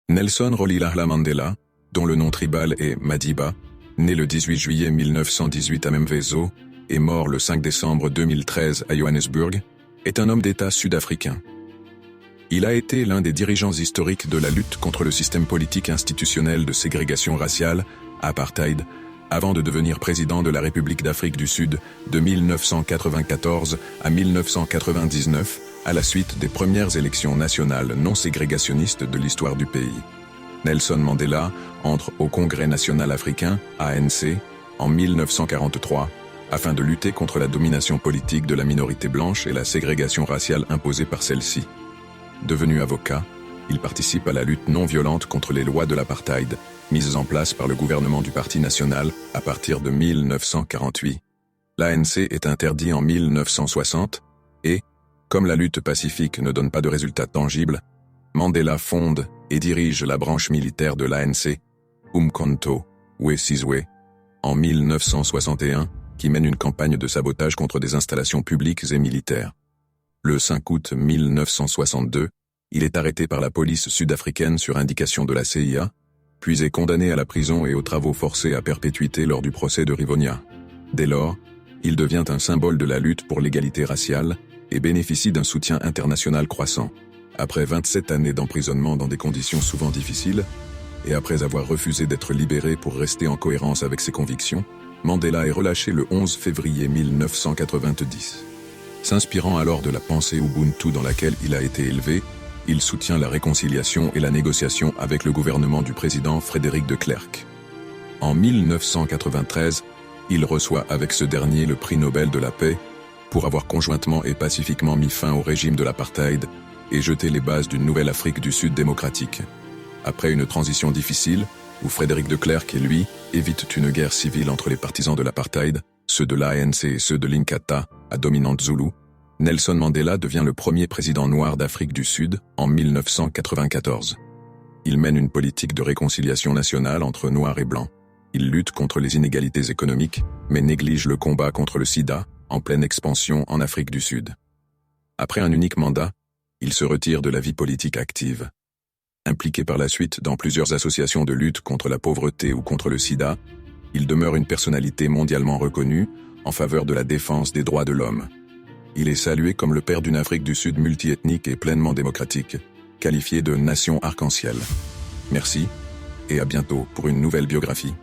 Nelson Rolihlahla Mandela, dont le nom tribal est Madiba, né le 18 juillet 1918 à Memvezo et mort le 5 décembre 2013 à Johannesburg, est un homme d'État sud-africain. Il a été l'un des dirigeants historiques de la lutte contre le système politique institutionnel de ségrégation raciale, apartheid, avant de devenir président de la République d'Afrique du Sud de 1994 à 1999, à la suite des premières élections nationales non ségrégationnistes de l'histoire du pays. Nelson Mandela entre au Congrès national africain, ANC, en 1943, afin de lutter contre la domination politique de la minorité blanche et la ségrégation raciale imposée par celle-ci. Devenu avocat, il participe à la lutte non violente contre les lois de l'apartheid, mises en place par le gouvernement du Parti national à partir de 1948. L'ANC est interdit en 1960 et, comme la lutte pacifique ne donne pas de résultats tangibles, Mandela fonde et dirige la branche militaire de l'ANC, Umkhonto we Sizwe, en 1961, qui mène une campagne de sabotage contre des installations publiques et militaires. Le 5 août 1962, il est arrêté par la police sud-africaine sur indication de la CIA, puis est condamné à la prison et aux travaux forcés à perpétuité lors du procès de Rivonia. Dès lors, il devient un symbole de la lutte pour l'égalité raciale et bénéficie d'un soutien international croissant. Après 27 années d'emprisonnement dans des conditions souvent difficiles, et après avoir refusé d'être libéré pour rester en cohérence avec ses convictions, Mandela est relâché le 11 février 1990. S'inspirant alors de la pensée Ubuntu dans laquelle il a été élevé, il soutient la réconciliation et la négociation avec le gouvernement du président Frédéric de Klerk. En 1993, il reçoit avec ce dernier le prix Nobel de la paix pour avoir conjointement et pacifiquement mis fin au régime de l'apartheid et jeté les bases d'une nouvelle Afrique du Sud démocratique. Après une transition difficile, où Frédéric de Klerk et lui évitent une guerre civile entre les partisans de l'apartheid, ceux de l'ANC et ceux de l'Inkatha, à dominante Zoulou, Nelson Mandela devient le premier président noir d'Afrique du Sud en 1994. Il mène une politique de réconciliation nationale entre noirs et blancs. Il lutte contre les inégalités économiques, mais néglige le combat contre le sida, en pleine expansion en Afrique du Sud. Après un unique mandat, il se retire de la vie politique active. Impliqué par la suite dans plusieurs associations de lutte contre la pauvreté ou contre le sida, il demeure une personnalité mondialement reconnue en faveur de la défense des droits de l'homme. Il est salué comme le père d'une Afrique du Sud multiethnique et pleinement démocratique, qualifié de nation arc-en-ciel. Merci, et à bientôt pour une nouvelle biographie.